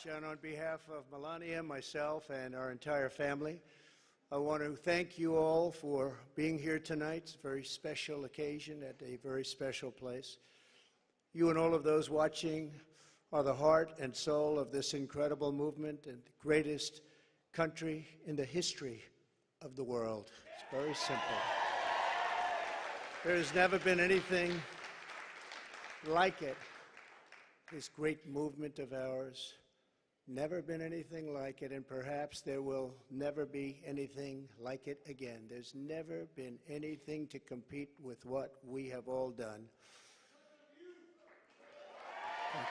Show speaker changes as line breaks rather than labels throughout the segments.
And on behalf of Melania, myself, and our entire family, I want to thank you all for being here tonight. It's a very special occasion at a very special place. You and all of those watching are the heart and soul of this incredible movement and the greatest country in the history of the world. It's very simple. There has never been anything like it. This great movement of ours, never been anything like it, and perhaps there will never be anything like it again. There's never been anything to compete with what we have all done. Thank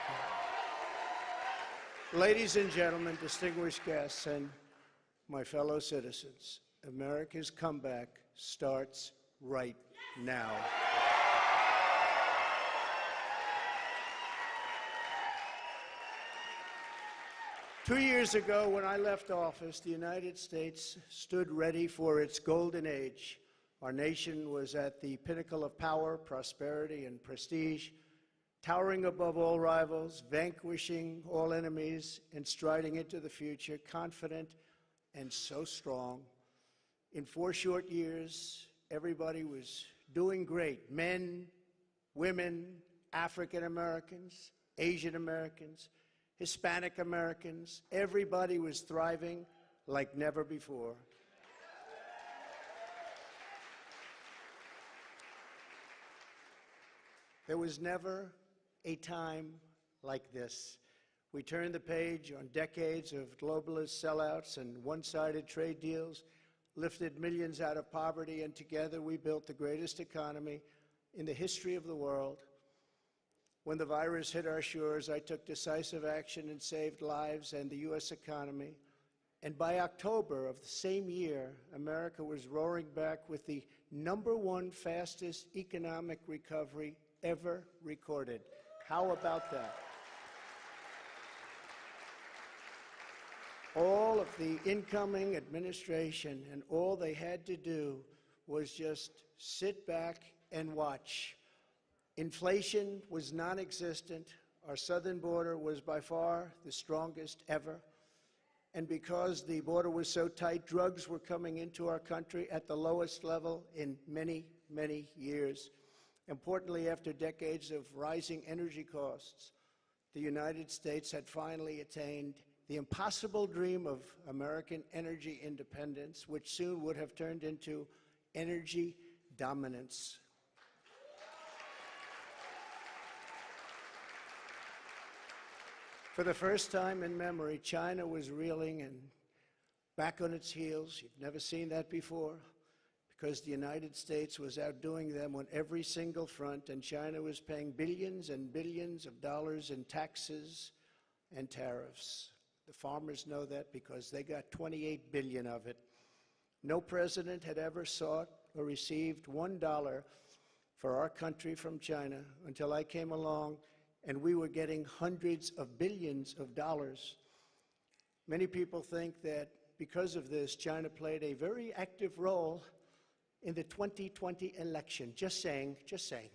you. Ladies and gentlemen, distinguished guests, and my fellow citizens, America's comeback starts right now. 2 years ago, when I left office, the United States stood ready for its golden age. Our nation was at the pinnacle of power, prosperity, and prestige, towering above all rivals, vanquishing all enemies, and striding into the future, confident and so strong. In 4 short years, everybody was doing great. Men, women, African Americans, Asian Americans, Hispanic Americans, everybody was thriving like never before. There was never a time like this. We turned the page on decades of globalist sellouts and one-sided trade deals, lifted millions out of poverty, and together we built the greatest economy in the history of the world. When the virus hit our shores, I took decisive action and saved lives and the U.S. economy. And by October of the same year, America was roaring back with the #1 fastest economic recovery ever recorded. How about that? All of the incoming administration, and all they had to do was just sit back and watch. Inflation was non-existent. Our southern border was by far the strongest ever. And because the border was so tight, drugs were coming into our country at the lowest level in many, many years. Importantly, after decades of rising energy costs, the United States had finally attained the impossible dream of American energy independence, which soon would have turned into energy dominance. For the first time in memory, China was reeling and back on its heels. You've never seen that before, because the United States was outdoing them on every single front, and China was paying billions and billions of dollars in taxes and tariffs. The farmers know that because they got 28 billion of it. No president had ever sought or received $1 for our country from China until I came along, and we were getting hundreds of billions of dollars. Many people think that because of this, China played a very active role in the 2020 election. Just saying, just saying.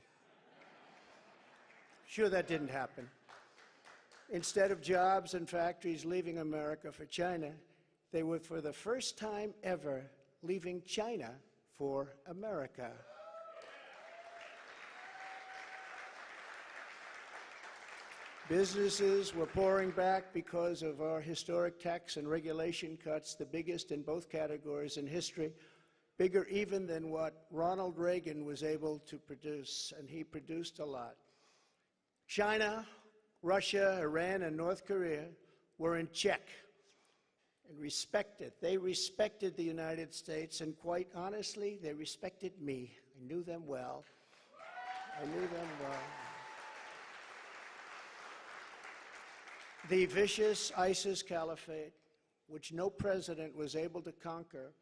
Sure, that didn't happen. Instead of jobs and factories leaving America for China, they were, for the first time ever, leaving China for America. Businesses were pouring back because of our historic tax and regulation cuts, the biggest in both categories in history, bigger even than what Ronald Reagan was able to produce, and he produced a lot. China, Russia, Iran, and North Korea were in check and respected. They respected the United States, and quite honestly, they respected me. I knew them well. I knew them well. The vicious ISIS caliphate, which no president was able to conquer,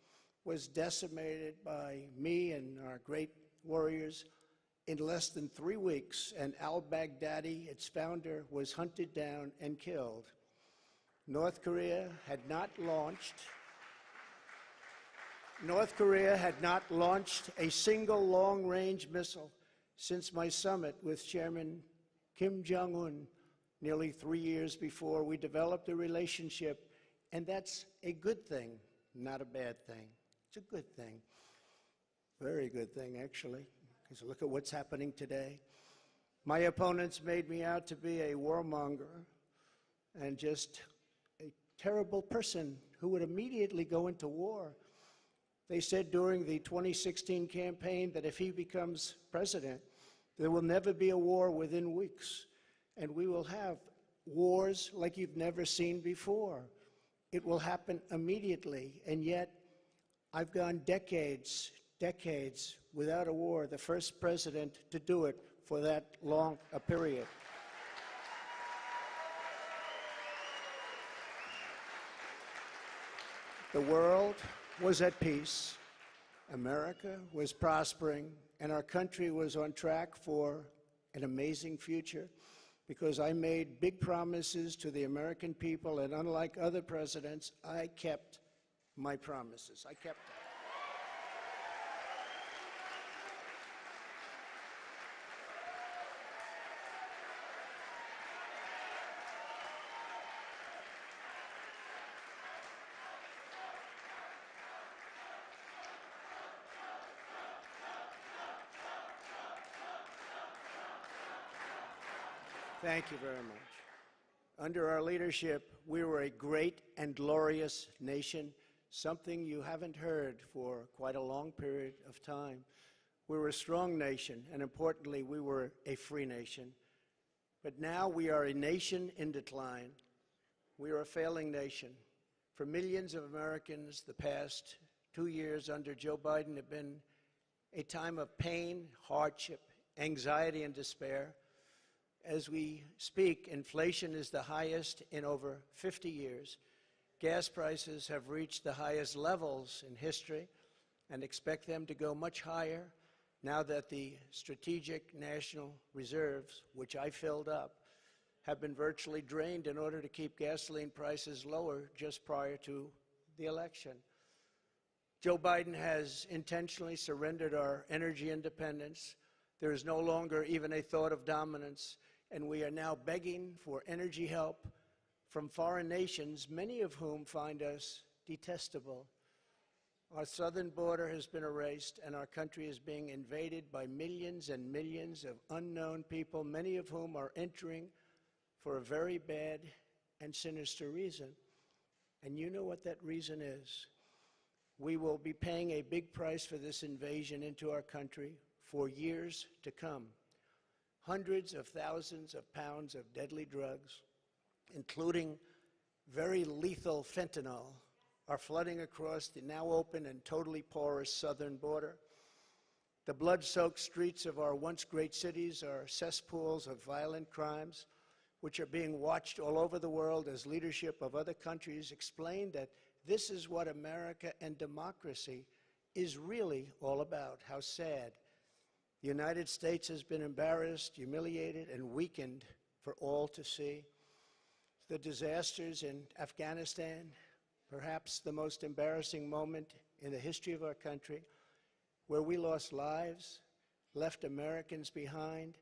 was decimated by me and our great warriors in less than 3 weeks, and al-Baghdadi, its founder, was hunted down and killed. North Korea had not launched a single long-range missile since my summit with Chairman Kim Jong-un nearly 3 years before. We developed a relationship, and that's a good thing, not a bad thing. It's a good thing. Very good thing, actually, because look at what's happening today. My opponents made me out to be a warmonger and just a terrible person who would immediately go into war. They said during the 2016 campaign that if he becomes president, there will never be a war within weeks, and we will have wars like you've never seen before. It will happen immediately, and yet I've gone decades without a war, the first president to do it for that long a period. The world was at peace, America was prospering, and our country was on track for an amazing future because I made big promises to the American people, and unlike other presidents, I kept my promises. I kept them. Thank you very much. Under our leadership, we were a great and glorious nation, something you haven't heard for quite a long period of time. We were a strong nation, and importantly, we were a free nation. But now we are a nation in decline. We are a failing nation. For millions of Americans, the past 2 years under Joe Biden have been a time of pain, hardship, anxiety, and despair. As we speak, inflation is the highest in over 50 years. Gas prices have reached the highest levels in history and expect them to go much higher now that the strategic national reserves, which I filled up, have been virtually drained in order to keep gasoline prices lower just prior to the election. Joe Biden has intentionally surrendered our energy independence. There is no longer even a thought of dominance, and we are now begging for energy help from foreign nations, many of whom find us detestable. Our southern border has been erased, and our country is being invaded by millions and millions of unknown people, many of whom are entering for a very bad and sinister reason. And you know what that reason is. We will be paying a big price for this invasion into our country for years to come. Hundreds of thousands of pounds of deadly drugs, including very lethal fentanyl, are flooding across the now open and totally porous southern border. The blood-soaked streets of our once great cities are cesspools of violent crimes, which are being watched all over the world as leadership of other countries explain that this is what America and democracy is really all about. How sad. The United States has been embarrassed, humiliated, and weakened for all to see. The disasters in Afghanistan, perhaps the most embarrassing moment in the history of our country, where we lost lives, left Americans behind,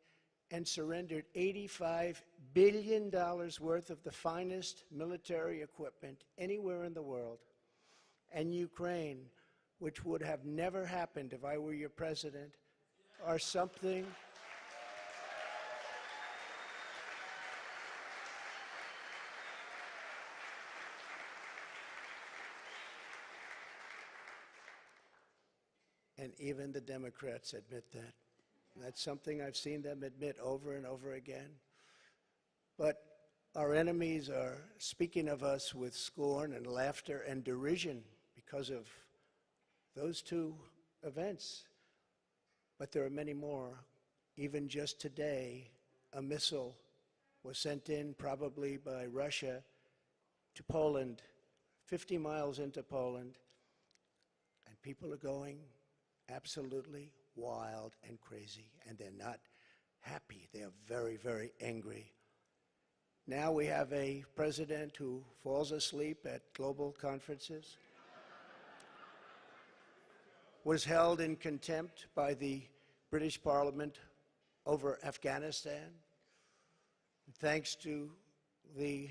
and surrendered $85 billion worth of the finest military equipment anywhere in the world. And Ukraine, which would have never happened if I were your president, are something and even the Democrats admit that. That's something I've seen them admit over and over again. But our enemies are speaking of us with scorn and laughter and derision because of those two events. But there are many more. Even just today, a missile was sent in, probably by Russia, to Poland, 50 miles into Poland, and people are going absolutely wild and crazy, and they're not happy. They are very, very angry. Now we have a president who falls asleep at global conferences, was held in contempt by the British Parliament over Afghanistan, Thanks to the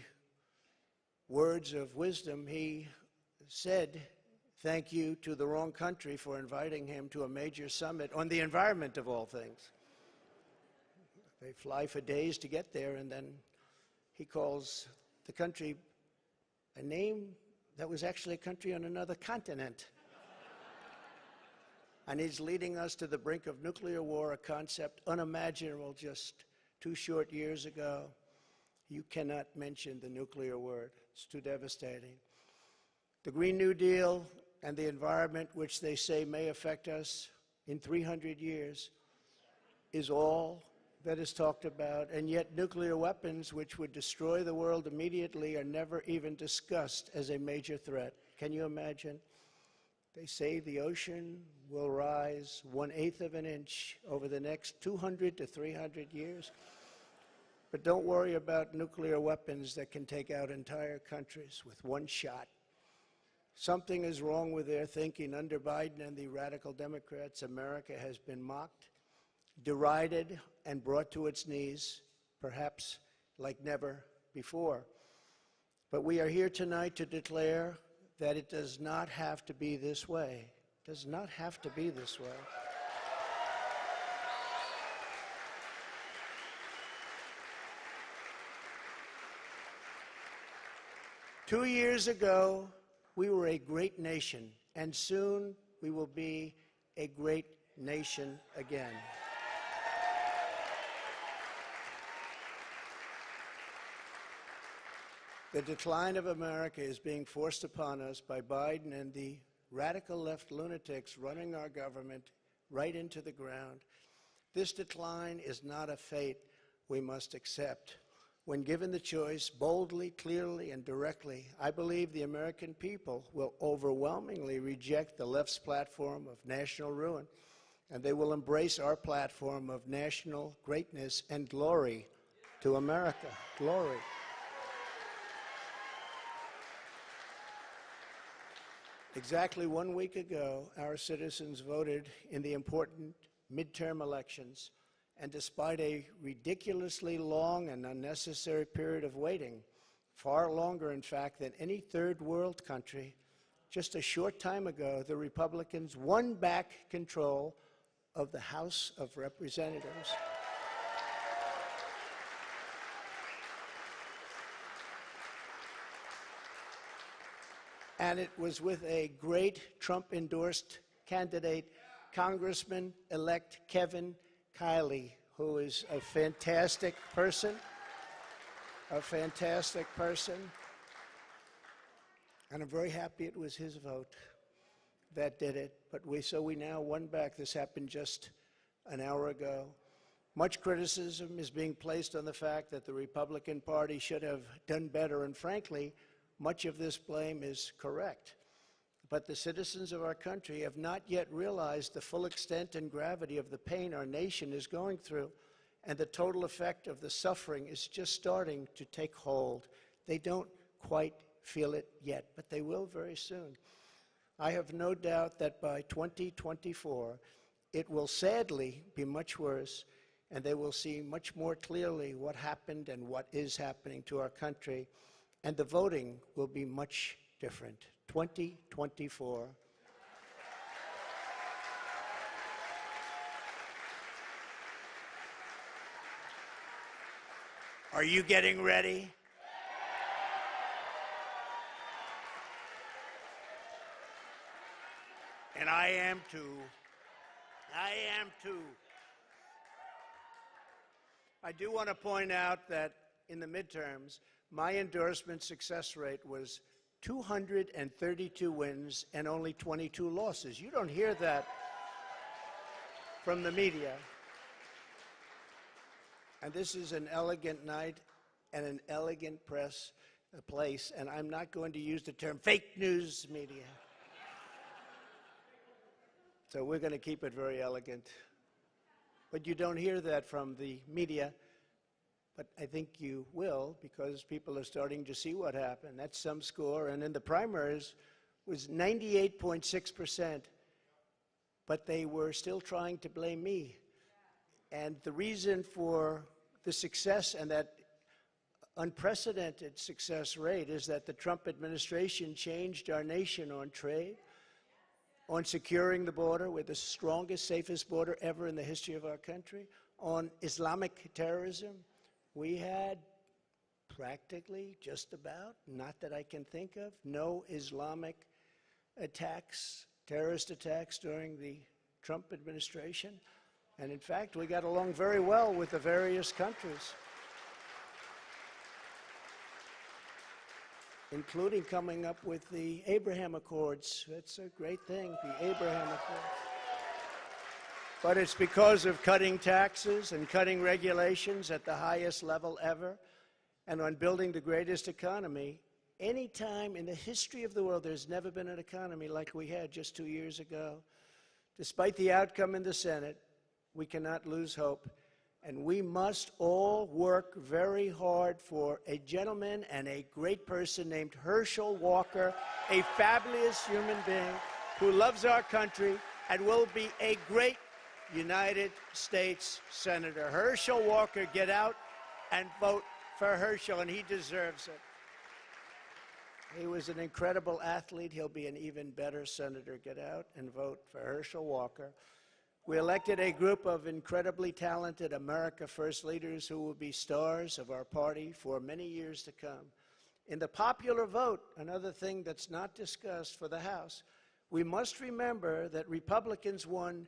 words of wisdom, he said thank you to the wrong country for inviting him to a major summit on the environment of all things. They fly for days to get there, and then he calls the country a name that was actually a country on another continent. And he's leading us to the brink of nuclear war, a concept unimaginable just 2 short years ago. You cannot mention the nuclear word. It's too devastating. The Green New Deal and the environment, which they say may affect us in 300 years, is all that is talked about, and yet nuclear weapons, which would destroy the world immediately, are never even discussed as a major threat. Can you imagine? They say the ocean will rise 1/8 of an inch over the next 200 to 300 years. But don't worry about nuclear weapons that can take out entire countries with one shot. Something is wrong with their thinking. Under Biden and the radical Democrats, America has been mocked, derided, and brought to its knees, perhaps like never before. But we are here tonight to declare that it does not have to be this way. It does not have to be this way. Two years ago, we were a great nation, and soon we will be a great nation again. The decline of America is being forced upon us by Biden and the radical left lunatics running our government right into the ground. This decline is not a fate we must accept. When given the choice, boldly, clearly, and directly, I believe the American people will overwhelmingly reject the left's platform of national ruin, and they will embrace our platform of national greatness and glory to America. Glory. Exactly 1 week ago, our citizens voted in the important midterm elections, and despite a ridiculously long and unnecessary period of waiting, far longer, in fact, than any third world country, just a short time ago, the Republicans won back control of the House of Representatives. And it was with a great Trump-endorsed candidate, Congressman-elect Kevin Kiley, who is a fantastic person, And I'm very happy it was his vote that did it. But we now won back. This happened just an hour ago. Much criticism is being placed on the fact that the Republican Party should have done better, and frankly, much of this blame is correct. But the citizens of our country have not yet realized the full extent and gravity of the pain our nation is going through, and the total effect of the suffering is just starting to take hold. They don't quite feel it yet, but they will very soon. I have no doubt that by 2024, it will sadly be much worse, and they will see much more clearly what happened and what is happening to our country, and the voting will be much different. 2024. Are you getting ready? And I am too. I am too. I do want to point out that in the midterms, my endorsement success rate was 232 wins and only 22 losses. You don't hear that from the media. And this is an elegant night and an elegant place, and I'm not going to use the term fake news media. So we're going to keep it very elegant. But you don't hear that from the media. But I think you will, because people are starting to see what happened. That's some score. And in the primaries, it was 98.6%. But they were still trying to blame me. And the reason for the success and that unprecedented success rate is that the Trump administration changed our nation on trade, on securing the border. We're the strongest, safest border ever in the history of our country. On Islamic terrorism, we had practically, just about, not that I can think of, no Islamic attacks, terrorist attacks during the Trump administration. And in fact, we got along very well with the various countries, including coming up with the Abraham Accords. That's a great thing, the Abraham Accords. But it's because of cutting taxes and cutting regulations at the highest level ever, and on building the greatest economy. Any time in the history of the world, there's never been an economy like we had just 2 years ago. Despite the outcome in the Senate, we cannot lose hope. And we must all work very hard for a gentleman and a great person named Herschel Walker, a fabulous human being who loves our country and will be a great United States Senator. Herschel Walker, get out and vote for Herschel, and he deserves it. He was an incredible athlete. He'll be an even better senator. Get out and vote for Herschel Walker. We elected a group of incredibly talented America First leaders who will be stars of our party for many years to come. In the popular vote, another thing that's not discussed for the House, we must remember that Republicans won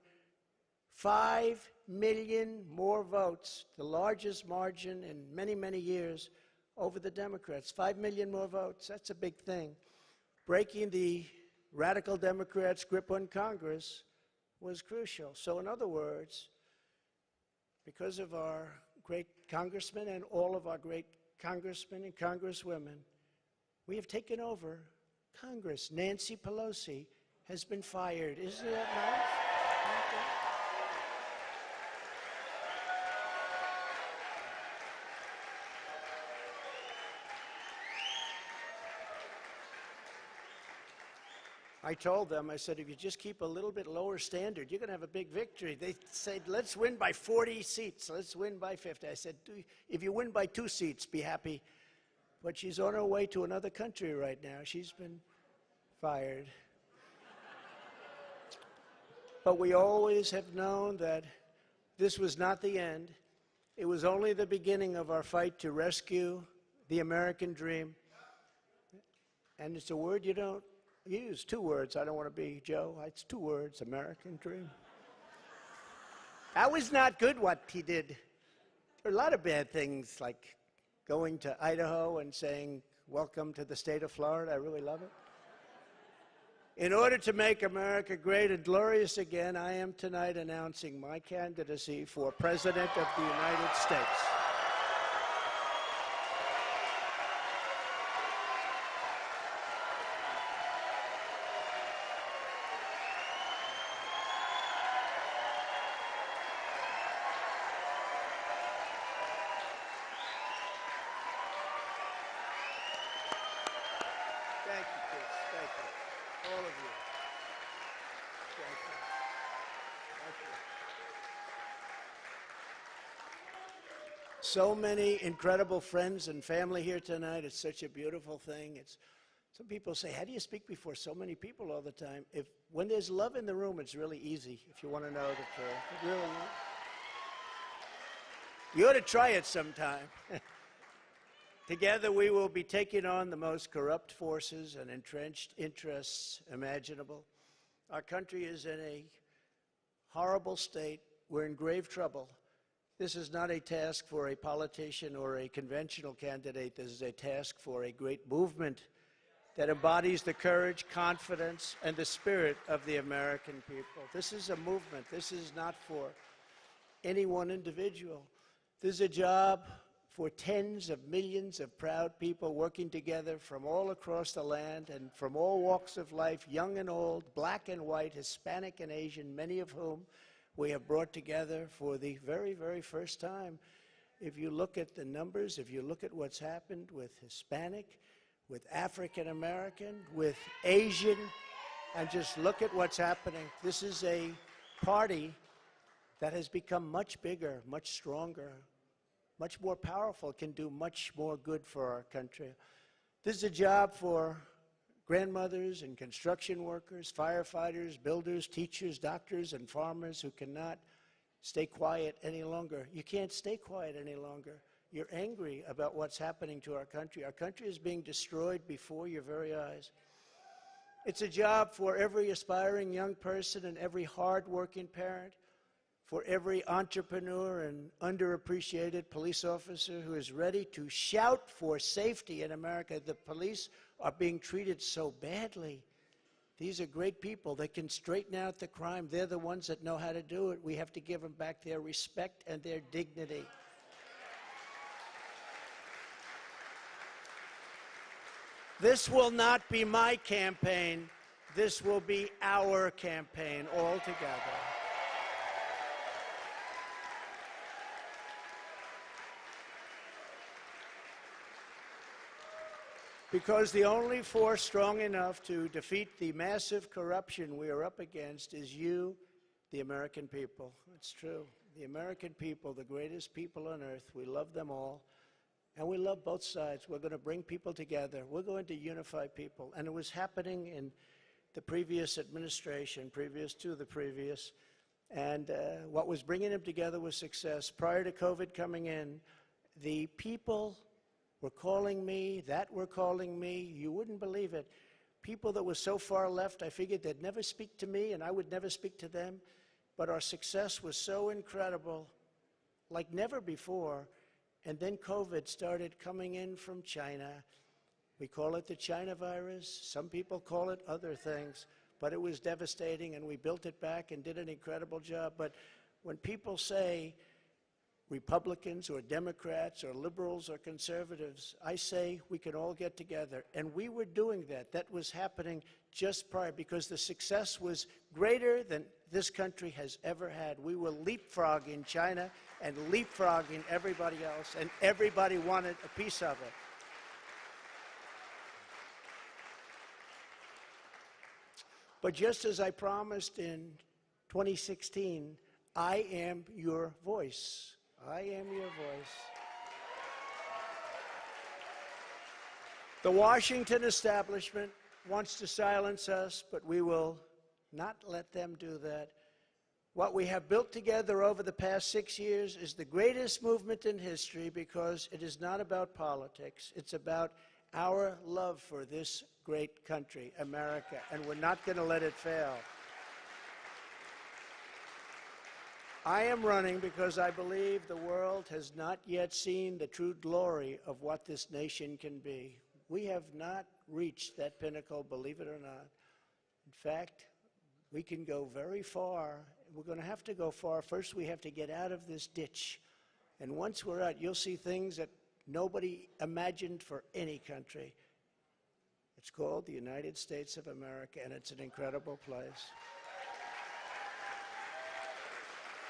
5 million more votes, the largest margin in many, many years, over the Democrats. 5 million more votes, that's a big thing. Breaking the radical Democrats' grip on Congress was crucial. So in other words, because of our great congressmen and all of our great congressmen and congresswomen, we have taken over Congress. Nancy Pelosi has been fired. Isn't that nice? I told them, I said, if you just keep a little bit lower standard, you're going to have a big victory. They said, let's win by 40 seats. Let's win by 50. I said, if you win by 2 seats, be happy. But she's on her way to another country right now. She's been fired. But we always have known that this was not the end. It was only the beginning of our fight to rescue the American dream. And it's a word you don't use, 2 words. I don't want to be Joe. It's 2 words, American dream. That was not good what he did. There are a lot of bad things, like going to Idaho and saying, welcome to the state of Florida. I really love it. In order to make America great and glorious again, I am tonight announcing my candidacy for President of the United States. Thank you, kids. Thank you. All of you. Thank you. Thank you. So many incredible friends and family here tonight. It's such a beautiful thing. Some people say, how do you speak before so many people all the time? When there's love in the room, it's really easy, if you want to know the truth. It really is. You ought to try it sometime. Together, we will be taking on the most corrupt forces and entrenched interests imaginable. Our country is in a horrible state. We're in grave trouble. This is not a task for a politician or a conventional candidate. This is a task for a great movement that embodies the courage, confidence, and the spirit of the American people. This is a movement. This is not for any one individual. This is a job for tens of millions of proud people working together from all across the land and from all walks of life, young and old, black and white, Hispanic and Asian, many of whom we have brought together for the very, very first time. If you look at the numbers, if you look at what's happened with Hispanic, with African American, with Asian, and just look at what's happening. This is a party that has become much bigger, much stronger, much more powerful, can do much more good for our country. This is a job for grandmothers and construction workers, firefighters, builders, teachers, doctors, and farmers who cannot stay quiet any longer. You can't stay quiet any longer. You're angry about what's happening to our country. Our country is being destroyed before your very eyes. It's a job for every aspiring young person and every hard-working parent, for every entrepreneur and underappreciated police officer who is ready to shout for safety in America. The police are being treated so badly. These are great people. They can straighten out the crime. They're the ones that know how to do it. We have to give them back their respect and their dignity. This will not be my campaign. This will be our campaign altogether. Because the only force strong enough to defeat the massive corruption we are up against is you, the American people. It's true. The American people, the greatest people on earth. We love them all. And we love both sides. We're going to bring people together. We're going to unify people. And it was happening in the previous administration, previous to the previous. And what was bringing them together was success. Prior to COVID coming in, the people were calling me, you wouldn't believe it. People that were so far left, I figured they'd never speak to me and I would never speak to them. But our success was so incredible, like never before. And then COVID started coming in from China. We call it the China virus. Some people call it other things. But it was devastating, and we built it back and did an incredible job. But when people say Republicans or Democrats or liberals or conservatives, I say we can all get together. And we were doing that. That was happening just prior, because the success was greater than this country has ever had. We were leapfrogging China and leapfrogging everybody else, and everybody wanted a piece of it. But just as I promised in 2016, I am your voice. I am your voice. The Washington establishment wants to silence us, but we will not let them do that. What we have built together over the past 6 years is the greatest movement in history, because it is not about politics. It's about our love for this great country, America, and we're not going to let it fail. I am running because I believe the world has not yet seen the true glory of what this nation can be. We have not reached that pinnacle, believe it or not. In fact, we can go very far. We're going to have to go far. First, we have to get out of this ditch. And once we're out, you'll see things that nobody imagined for any country. It's called the United States of America, and it's an incredible place.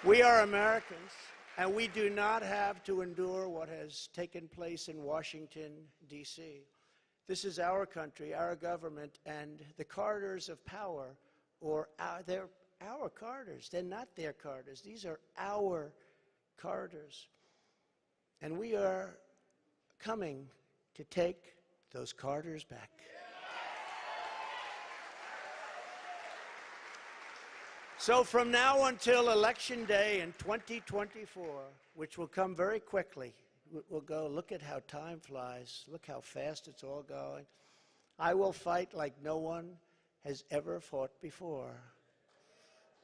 We are Americans, and we do not have to endure what has taken place in Washington, D.C. This is our country, our government, and the corridors of power, they're our corridors. They're not their corridors. These are our corridors. And we are coming to take those corridors back. So from now until Election Day in 2024, which will come very quickly, we'll go, look at how time flies, look how fast it's all going. I will fight like no one has ever fought before.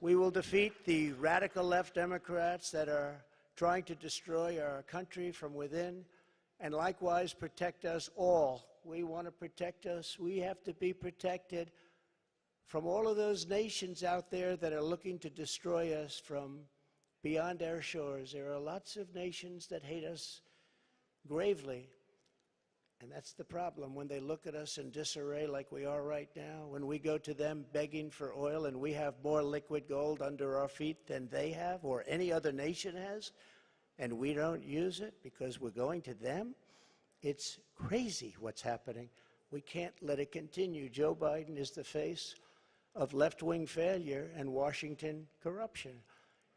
We will defeat the radical left Democrats that are trying to destroy our country from within, and likewise protect us all. We want to protect us. We have to be protected from all of those nations out there that are looking to destroy us from beyond our shores. There are lots of nations that hate us gravely. And that's the problem, when they look at us in disarray like we are right now, when we go to them begging for oil and we have more liquid gold under our feet than they have or any other nation has, and we don't use it because we're going to them. It's crazy what's happening. We can't let it continue. Joe Biden is the face of left-wing failure and Washington corruption.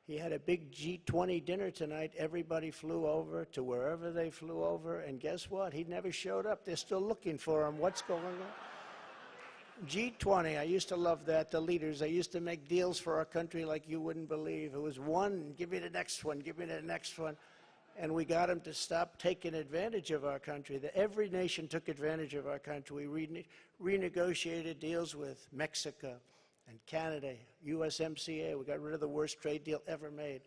He had a big G20 dinner tonight. Everybody flew over to wherever they flew over, and guess what? He never showed up. They're still looking for him. What's going on? G20, I used to love that, the leaders. I used to make deals for our country like you wouldn't believe. It was one, give me the next one, give me the next one. And we got them to stop taking advantage of our country. Every nation took advantage of our country. We renegotiated deals with Mexico and Canada, USMCA. We got rid of the worst trade deal ever made.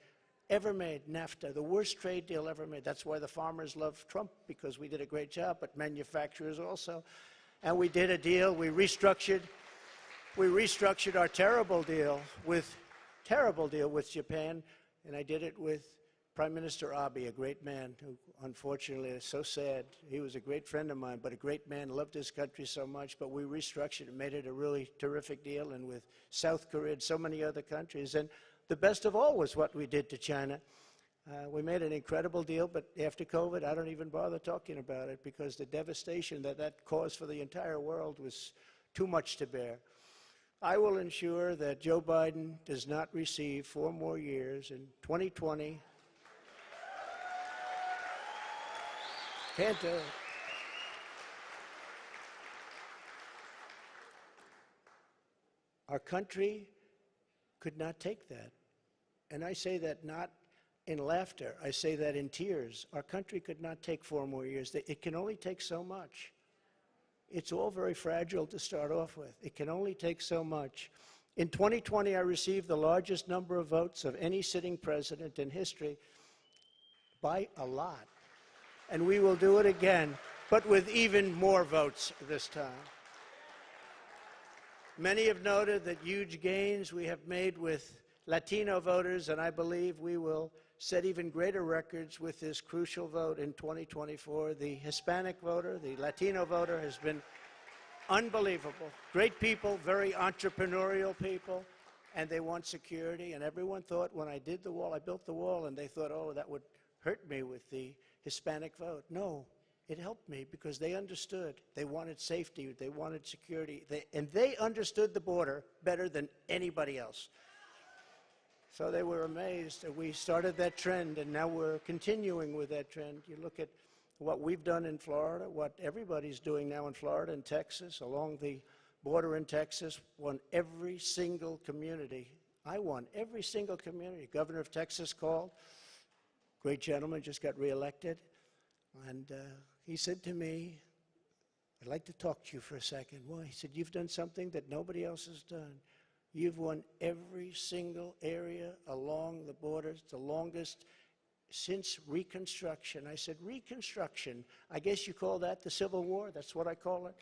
Ever made, NAFTA, the worst trade deal ever made. That's why the farmers love Trump, because we did a great job, but manufacturers also. And we did a deal, we restructured our terrible deal with Japan, and I did it with Prime Minister Abe, a great man who unfortunately is so sad. He was a great friend of mine, but a great man, loved his country so much, but we restructured and made it a really terrific deal, and with South Korea and so many other countries. And the best of all was what we did to China. We made an incredible deal, but after COVID, I don't even bother talking about it because the devastation that caused for the entire world was too much to bear. I will ensure that Joe Biden does not receive 4 more years in 2020. Can't do it. Our country could not take that. And I say that not in laughter. I say that in tears. Our country could not take 4 more years. It can only take so much. It's all very fragile to start off with. It can only take so much. In 2020, I received the largest number of votes of any sitting president in history by a lot. And we will do it again, but with even more votes this time. Many have noted that huge gains we have made with Latino voters, and I believe we will set even greater records with this crucial vote in 2024. The Hispanic voter, the Latino voter has been unbelievable. Great people, very entrepreneurial people, and they want security. And everyone thought when I did the wall, I built the wall, and they thought, oh, that would hurt me with the Hispanic vote. No, it helped me because they understood. They wanted safety. They wanted security. And they understood the border better than anybody else. So they were amazed that we started that trend, and now we're continuing with that trend. You look at what we've done in Florida, what everybody's doing now in Florida and Texas, along the border in Texas, won every single community. I won every single community. Governor of Texas called. Great gentleman, just got reelected. And he said to me, I'd like to talk to you for a second. Well, he said, you've done something that nobody else has done. You've won every single area along the borders, the longest since Reconstruction. I said, Reconstruction? I guess you call that the Civil War? That's what I call it?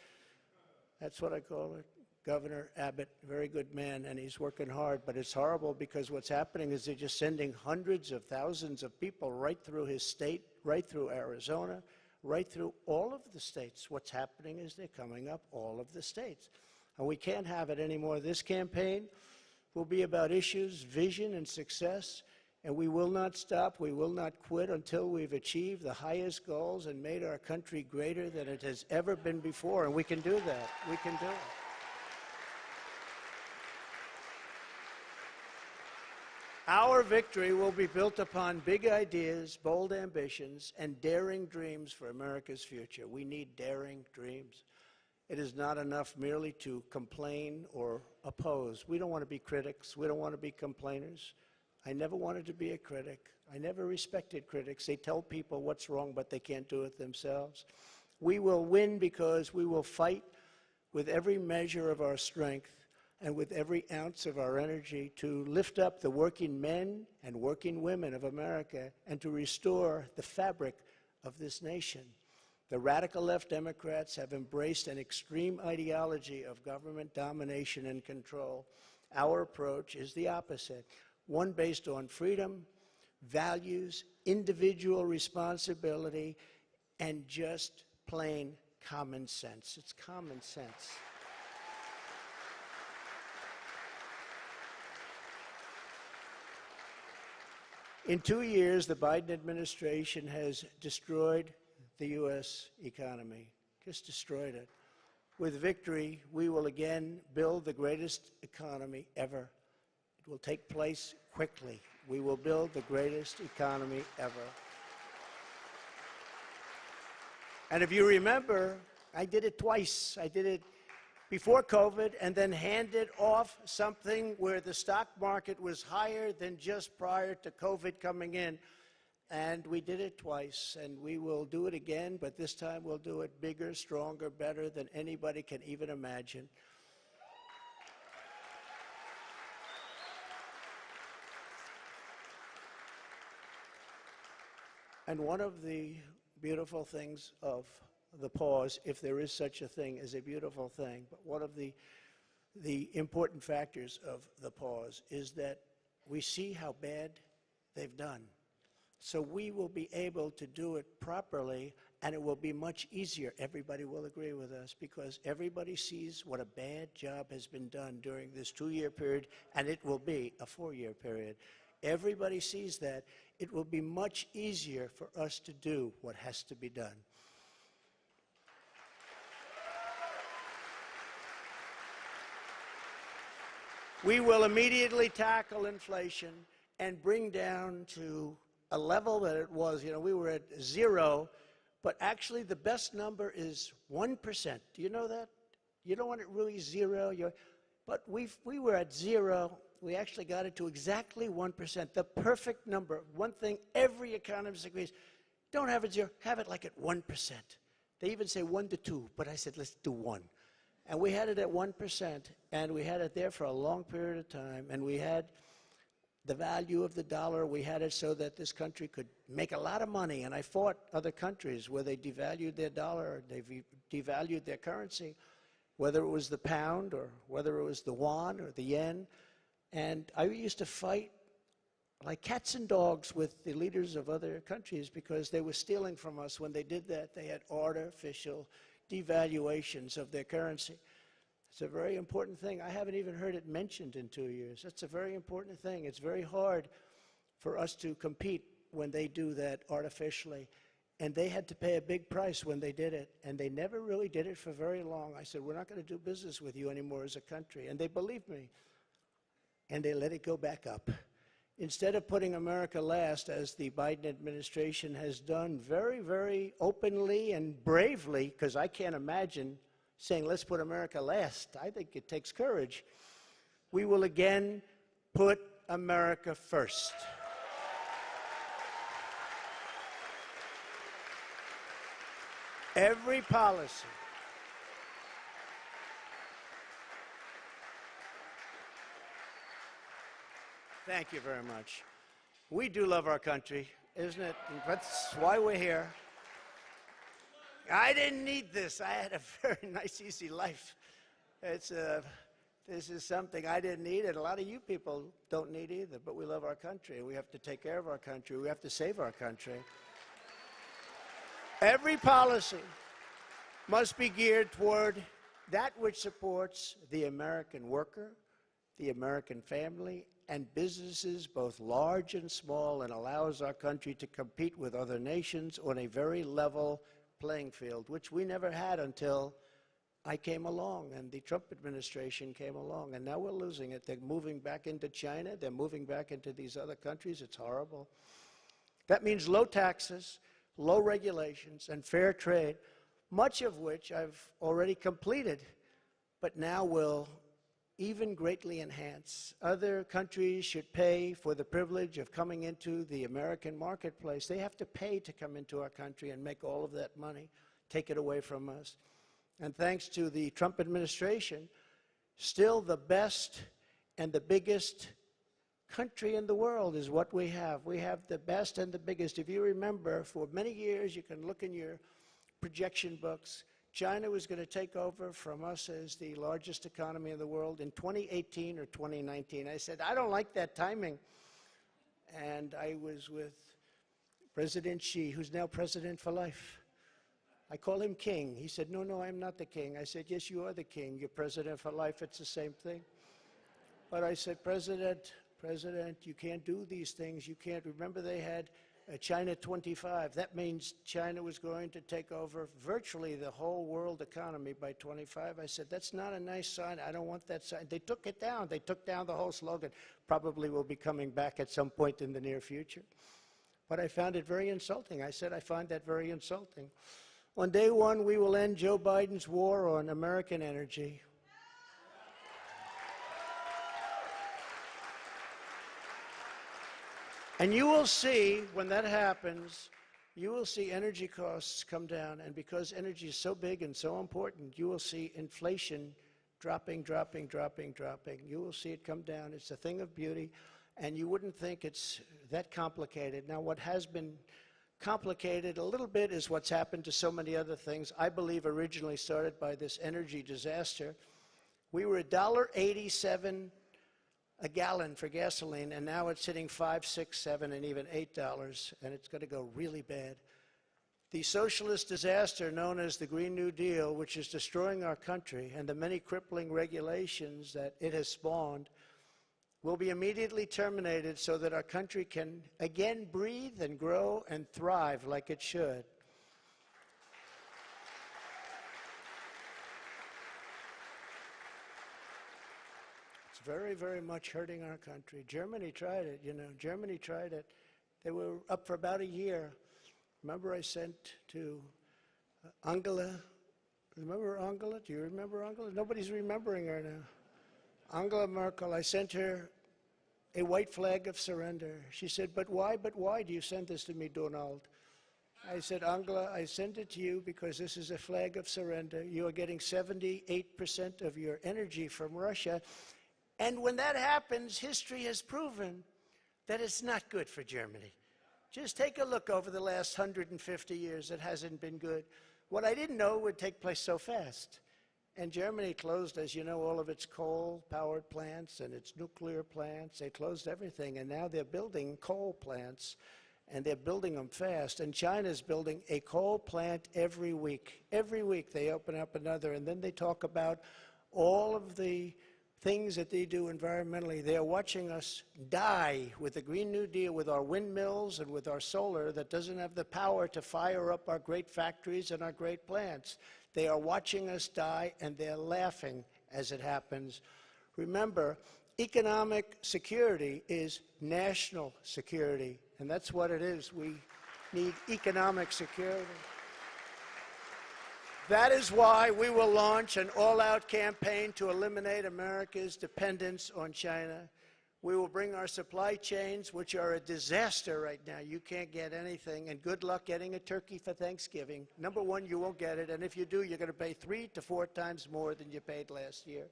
That's what I call it. Governor Abbott, very good man, and he's working hard, but it's horrible because what's happening is they're just sending hundreds of thousands of people right through his state, right through Arizona, right through all of the states. What's happening is they're coming up all of the states. And we can't have it anymore. This campaign will be about issues, vision, and success, and we will not stop. We will not quit until we've achieved the highest goals and made our country greater than it has ever been before, and we can do that. We can do it. Our victory will be built upon big ideas, bold ambitions, and daring dreams for America's future. We need daring dreams. It is not enough merely to complain or oppose. We don't want to be critics. We don't want to be complainers. I never wanted to be a critic. I never respected critics. They tell people what's wrong, but they can't do it themselves. We will win because we will fight with every measure of our strength and with every ounce of our energy to lift up the working men and working women of America and to restore the fabric of this nation. The radical left Democrats have embraced an extreme ideology of government domination and control. Our approach is the opposite, one based on freedom, values, individual responsibility, and just plain common sense. It's common sense. In 2 years, the Biden administration has destroyed the U.S. economy, just destroyed it. With victory, we will again build the greatest economy ever, It will take place quickly. We will build the greatest economy ever. And if you remember, I did it twice. I did it before COVID and then handed off something where the stock market was higher than just prior to COVID coming in. And we did it twice, and we will do it again, but this time we'll do it bigger, stronger, better than anybody can even imagine. And one of the beautiful things of the pause, if there is such a thing as a beautiful thing, but one of the important factors of the pause is that we see how bad they've done. So we will be able to do it properly, and it will be much easier. Everybody will agree with us because everybody sees what a bad job has been done during this 2-year period, and it will be a 4-year period. Everybody sees that. It will be much easier for us to do what has to be done. We will immediately tackle inflation and bring down to a level that it was. You know, we were at 0, but actually the best number is 1%. Do you know that? You don't want it really 0. But we were at 0. We actually got it to exactly 1%, the perfect number. One thing every economist agrees, don't have it 0, have it like at 1%. They even say 1 to 2, but I said, let's do 1. And we had it at 1%, and we had it there for a long period of time, and we had the value of the dollar. We had it so that this country could make a lot of money, and I fought other countries where they devalued their dollar, or they devalued their currency, whether it was the pound or whether it was the yuan or the yen. And I used to fight like cats and dogs with the leaders of other countries because they were stealing from us. When they did that, they had artificial devaluations of their currency. It's a very important thing. I haven't even heard it mentioned in 2 years. That's a very important thing. It's very hard for us to compete when they do that artificially. And they had to pay a big price when they did it. And they never really did it for very long. I said, we're not going to do business with you anymore as a country. And they believed me. And they let it go back up. Instead of putting America last, as the Biden administration has done very, very openly and bravely, because I can't imagine saying, let's put America last. I think it takes courage. We will again put America first. Every policy. Thank you very much. We do love our country, isn't it? That's why we're here. I didn't need this. I had a very nice, easy life. This is something I didn't need, and a lot of you people don't need either, but we love our country. We have to take care of our country. We have to save our country. Every policy must be geared toward that which supports the American worker, the American family, and businesses, both large and small, and allows our country to compete with other nations on a very level playing field, which we never had until I came along and the Trump administration came along. And now we're losing it. They're moving back into China. They're moving back into these other countries. It's horrible. That means low taxes, low regulations, and fair trade, much of which I've already completed, but now will even greatly enhance. Other countries should pay for the privilege of coming into the American marketplace. They have to pay to come into our country and make all of that money, take it away from us. And thanks to the Trump administration, still the best and the biggest country in the world is what we have. We have the best and the biggest. If you remember, for many years, you can look in your projection books, China was going to take over from us as the largest economy in the world in 2018 or 2019. I said, I don't like that timing. And I was with President Xi, who's now president for life. I call him king. He said, no, I'm not the king. I said, yes, you are the king. You're president for life. It's the same thing. But I said, President, you can't do these things. You can't. Remember, they had China 25. That means China was going to take over virtually the whole world economy by 25. I said, that's not a nice sign. I don't want that sign. They took it down. They took down the whole slogan. Probably will be coming back at some point in the near future. But I found it very insulting. I said, I find that very insulting. On day one, we will end Joe Biden's war on American energy. And you will see, when that happens, you will see energy costs come down. And because energy is so big and so important, you will see inflation dropping. You will see it come down. It's a thing of beauty. And you wouldn't think it's that complicated. Now, what has been complicated a little bit is what's happened to so many other things. I believe originally started by this energy disaster. We were $1.87 a gallon for gasoline, and now it's hitting $5, $6, $7, and even $8, and it's going to go really bad. The socialist disaster known as the Green New Deal, which is destroying our country, and the many crippling regulations that it has spawned, will be immediately terminated so that our country can again breathe and grow and thrive like it should. Very, very much hurting our country. Germany tried it, Germany tried it. They were up for about a year. Remember I sent to Angela. Remember Angela? Do you remember Angela? Nobody's remembering her now. Angela Merkel, I sent her a white flag of surrender. She said, but why do you send this to me, Donald? I said, Angela, I send it to you because this is a flag of surrender. You are getting 78% of your energy from Russia. And when that happens, history has proven that it's not good for Germany. Just take a look over the last 150 years. It hasn't been good. What I didn't know would take place so fast. And Germany closed, as you know, all of its coal-powered plants and its nuclear plants. They closed everything, and now they're building coal plants, and they're building them fast. And China's building a coal plant every week. Every week they open up another, and then they talk about all of the things that they do environmentally. They are watching us die with the Green New Deal, with our windmills and with our solar that doesn't have the power to fire up our great factories and our great plants. They are watching us die, and they're laughing as it happens. Remember, economic security is national security, and that's what it is. We need economic security. That is why we will launch an all-out campaign to eliminate America's dependence on China. We will bring our supply chains, which are a disaster right now. You can't get anything, and good luck getting a turkey for Thanksgiving. Number one, you won't get it, and if you do, you're going to pay 3 to 4 times more than you paid last year.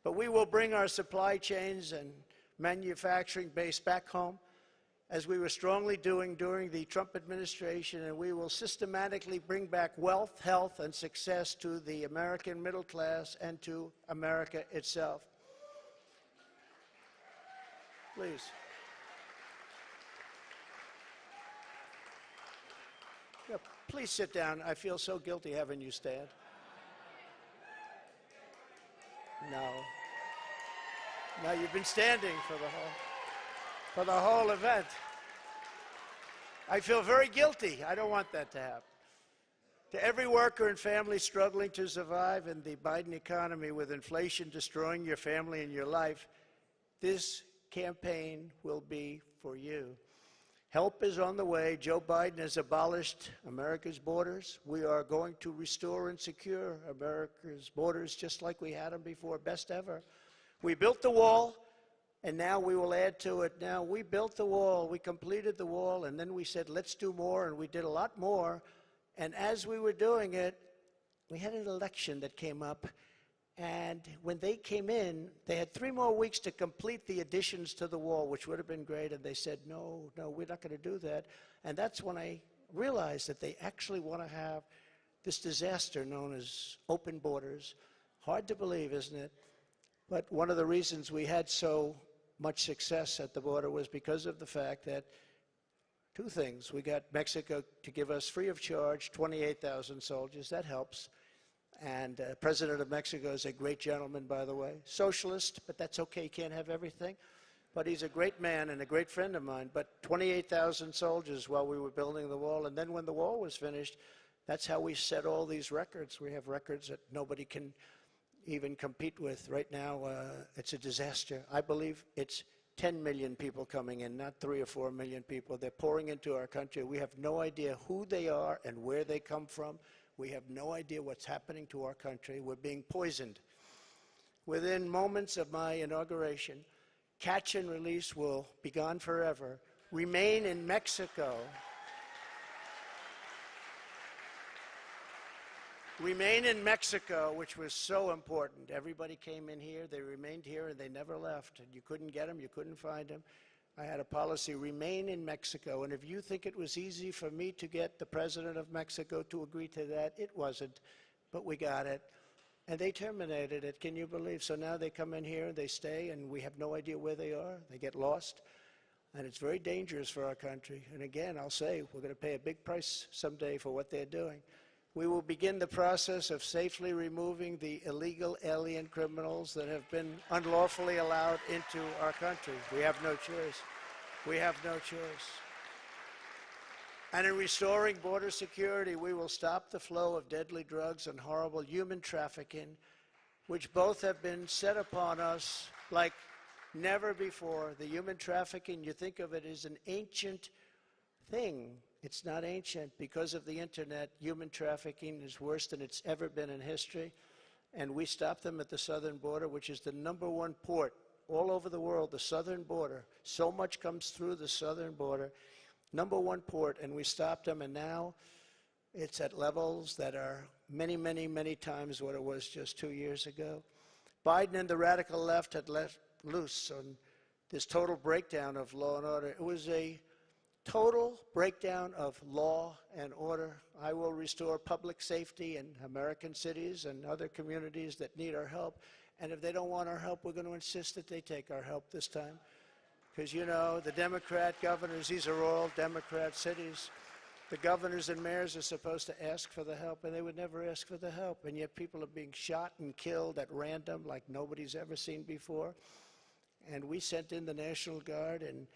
But we will bring our supply chains and manufacturing base back home, as we were strongly doing during the Trump administration, and we will systematically bring back wealth, health, and success to the American middle class and to America itself. Please. Yeah, please sit down. I feel so guilty having you stand. No. No, you've been standing for the whole event. I feel very guilty. I don't want that to happen. To every worker and family struggling to survive in the Biden economy with inflation destroying your family and your life, this campaign will be for you. Help is on the way. Joe Biden has abolished America's borders. We are going to restore and secure America's borders just like we had them before, best ever. We built the wall, and now we will add to it. Now, we built the wall, we completed the wall, and then we said, let's do more, and we did a lot more. And as we were doing it, we had an election that came up, and when they came in, they had 3 more weeks to complete the additions to the wall, which would have been great, and they said, no, we're not going to do that. And that's when I realized that they actually want to have this disaster known as open borders. Hard to believe, isn't it? But one of the reasons we had so much success at the border was because of the fact that 2 things. We got Mexico to give us free of charge 28,000 soldiers. That helps. And President of Mexico is a great gentleman, by the way. Socialist, but that's okay. You can't have everything. but he's a great man and a great friend of mine. But 28,000 soldiers while we were building the wall, and then when the wall was finished, that's how we set all these records. We have records that nobody can even compete with. Right now, it's a disaster. I believe it's 10 million people coming in, not 3 or 4 million people. They're pouring into our country. We have no idea who they are and where they come from. We have no idea what's happening to our country. We're being poisoned. Within moments of my inauguration, catch and release will be gone forever. Remain in Mexico. Remain in Mexico, which was so important. Everybody came in here, they remained here, and they never left. And you couldn't get them, you couldn't find them. I had a policy, remain in Mexico. And if you think it was easy for me to get the president of Mexico to agree to that, it wasn't. But we got it. And they terminated it, can you believe? So now they come in here, they stay, and we have no idea where they are. They get lost. And it's very dangerous for our country. And again, I'll say, we're going to pay a big price someday for what they're doing. We will begin the process of safely removing the illegal alien criminals that have been unlawfully allowed into our country. We have no choice. We have no choice. And in restoring border security, we will stop the flow of deadly drugs and horrible human trafficking, which both have been set upon us like never before. The human trafficking, you think of it as an ancient thing. It's not ancient. Because of the internet, human trafficking is worse than it's ever been in history. And we stop them at the southern border, which is the #1 port all over the world, the southern border. So much comes through the southern border. #1 port, and we stopped them, and now it's at levels that are many, many, many times what it was just 2 years ago. Biden and the radical left had let loose on this total breakdown of law and order. It was a total breakdown of law and order. I will restore public safety in American cities and other communities that need our help. And if they don't want our help, we're going to insist that they take our help this time. Because, you know, the Democrat governors, these are all Democrat cities. The governors and mayors are supposed to ask for the help, and they would never ask for the help. And yet people are being shot and killed at random like nobody's ever seen before. And we sent in the National Guard and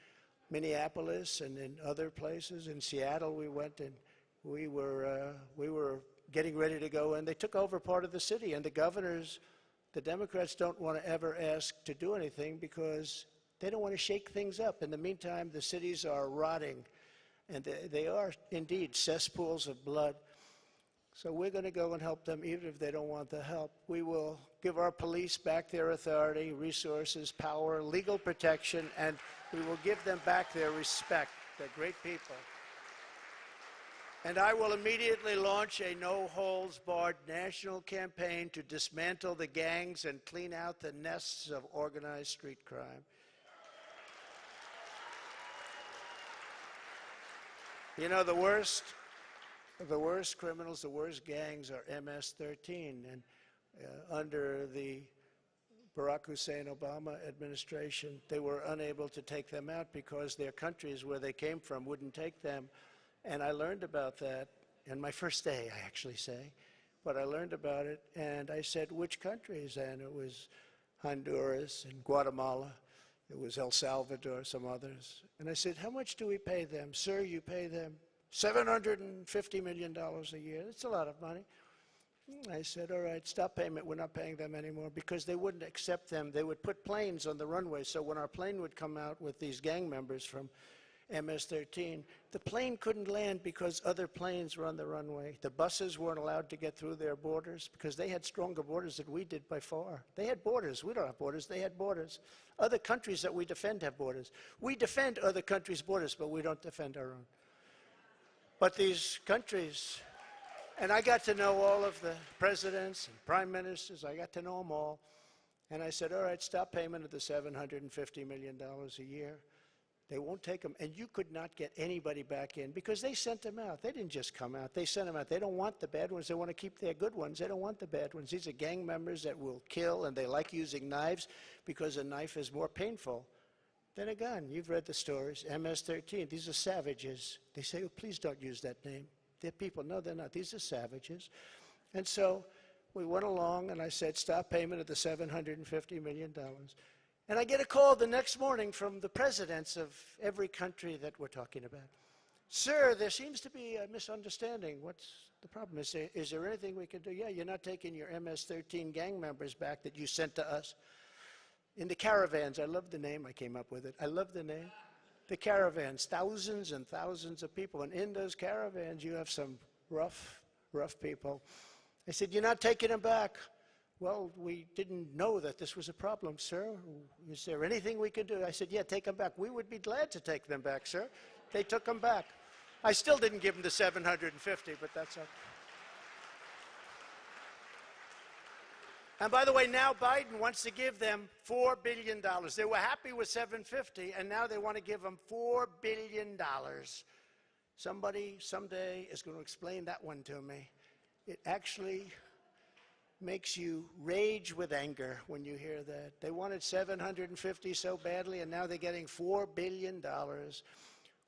Minneapolis and in other places. In Seattle, we went and we were getting ready to go, and they took over part of the city. And the governors, the Democrats, don't want to ever ask to do anything because they don't want to shake things up. In the meantime, the cities are rotting, and they are indeed cesspools of blood. So we're going to go and help them even if they don't want the help. We will give our police back their authority, resources, power, legal protection, and we will give them back their respect. They're great people. And I will immediately launch a no-holds-barred national campaign to dismantle the gangs and clean out the nests of organized street crime. You know, the worst criminals, the worst gangs are MS-13. And under the Barack Hussein Obama administration, they were unable to take them out because their countries where they came from wouldn't take them. And I learned about that in my first day, I actually say. But I learned about it, and I said, which countries? And it was Honduras and Guatemala. It was El Salvador, some others. And I said, how much do we pay them? Sir, you pay them $750 million a year. That's a lot of money. I said, all right, stop payment. We're not paying them anymore, because they wouldn't accept them. They would put planes on the runway. So when our plane would come out with these gang members from MS-13, the plane couldn't land because other planes were on the runway. The buses weren't allowed to get through their borders because they had stronger borders than we did by far. They had borders. We don't have borders. They had borders. Other countries that we defend have borders. We defend other countries' borders, but we don't defend our own. But these countries, and I got to know all of the presidents and prime ministers. I got to know them all. And I said, all right, stop payment of the $750 million a year. They won't take them. And you could not get anybody back in because they sent them out. They didn't just come out. They sent them out. They don't want the bad ones. They want to keep their good ones. They don't want the bad ones. These are gang members that will kill, and they like using knives because a knife is more painful than a gun. You've read the stories. MS-13, these are savages. They say, oh, please don't use that name. They're people. No, they're not. These are savages. And so we went along, and I said, stop payment of the $750 million. And I get a call the next morning from the presidents of every country that we're talking about. Sir, there seems to be a misunderstanding. What's the problem? Is there anything we can do? Yeah, you're not taking your MS-13 gang members back that you sent to us. In the caravans, I love the name, I came up with it. I love the name. The caravans, thousands and thousands of people. And in those caravans, you have some rough people. I said, you're not taking them back. Well, we didn't know that this was a problem, sir. Is there anything we can do? I said, yeah, take them back. We would be glad to take them back, sir. They took them back. I still didn't give them the 750, but that's okay. And by the way, now Biden wants to give them $4 billion. They were happy with 750, and now they want to give them $4 billion. Somebody someday is going to explain that one to me. It actually makes you rage with anger when you hear that. They wanted 750 so badly, and now they're getting $4 billion.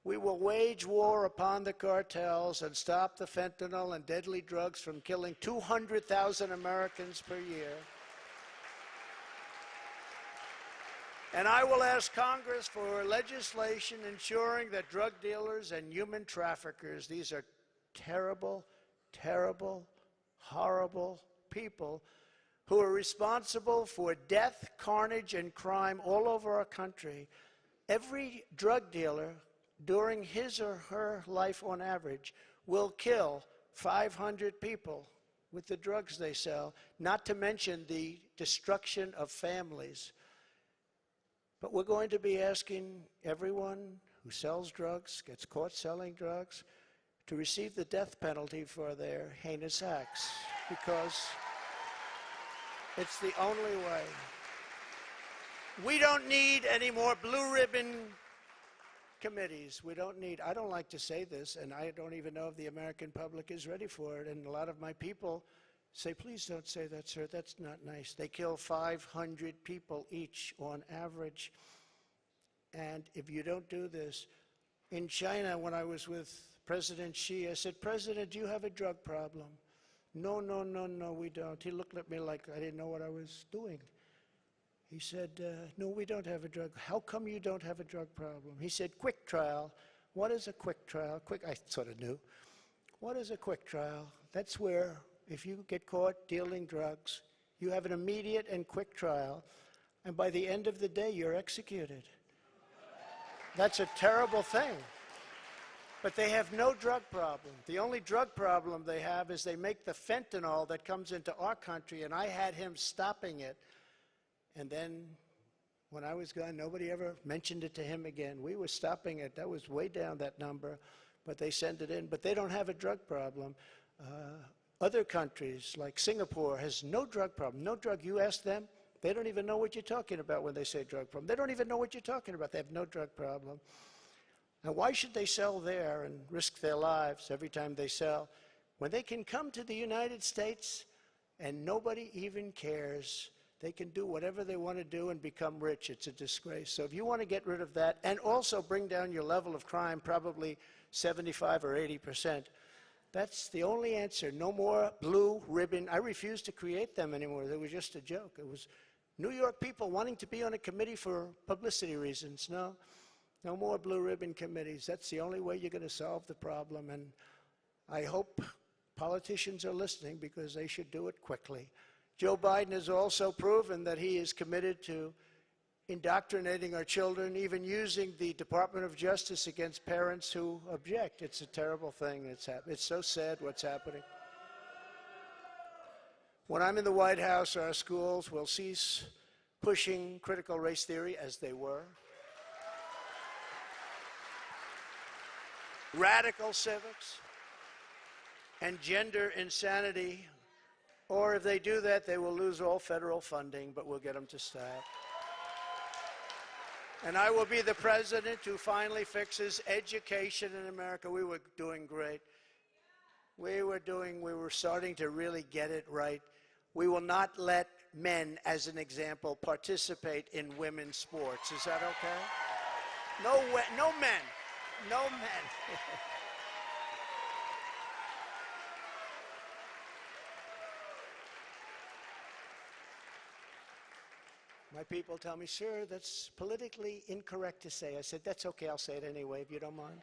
We will wage war upon the cartels and stop the fentanyl and deadly drugs from killing 200,000 Americans per year. And I will ask Congress for legislation ensuring that drug dealers and human traffickers, these are terrible, terrible, horrible people who are responsible for death, carnage, and crime all over our country. Every drug dealer during his or her life on average will kill 500 people with the drugs they sell, not to mention the destruction of families. But we're going to be asking everyone who sells drugs, gets caught selling drugs, to receive the death penalty for their heinous acts, because it's the only way. We don't need any more blue ribbon committees. We don't need, I don't like to say this, and I don't even know if the American public is ready for it, and a lot of my people say, please don't say that, sir, that's not nice. They kill 500 people each on average. And if you don't do this, in China, when I was with President Xi, I said, President, do you have a drug problem? No, no, no, no, we don't. He looked at me like I didn't know what I was doing. He said, no, we don't have a drug. How come you don't have a drug problem? He said, quick trial. What is a quick trial? I sort of knew. What is a quick trial? That's where, if you get caught dealing drugs, you have an immediate and quick trial, and by the end of the day, you're executed. That's a terrible thing. But they have no drug problem. The only drug problem they have is they make the fentanyl that comes into our country, and I had him stopping it. And then when I was gone, nobody ever mentioned it to him again. We were stopping it. That was way down, that number, but they send it in. But they don't have a drug problem. Other countries, like Singapore, has no drug problem. No drug. You ask them, they don't even know what you're talking about when they say drug problem. They don't even know what you're talking about. They have no drug problem. Now, why should they sell there and risk their lives every time they sell when they can come to the United States and nobody even cares? They can do whatever they want to do and become rich. It's a disgrace. So if you want to get rid of that and also bring down your level of crime, probably 75 or 80%, that's the only answer. No more blue ribbon. I refuse to create them anymore. They were just a joke. It was New York people wanting to be on a committee for publicity reasons. No. No more blue ribbon committees. That's the only way you're going to solve the problem. And I hope politicians are listening, because they should do it quickly. Joe Biden has also proven that he is committed to indoctrinating our children, even using the Department of Justice against parents who object. It's a terrible thing. It's so sad what's happening. When I'm in the White House, our schools will cease pushing critical race theory, as they were. Radical civics and gender insanity, or if they do that, they will lose all federal funding, but we'll get them to stop. And I will be the president who finally fixes education in America. We were doing great. We were starting to really get it right. We will not let men, as an example, participate in women's sports. Is that okay? No men. No men. My people tell me, sir, that's politically incorrect to say. I said, that's okay, I'll say it anyway, if you don't mind.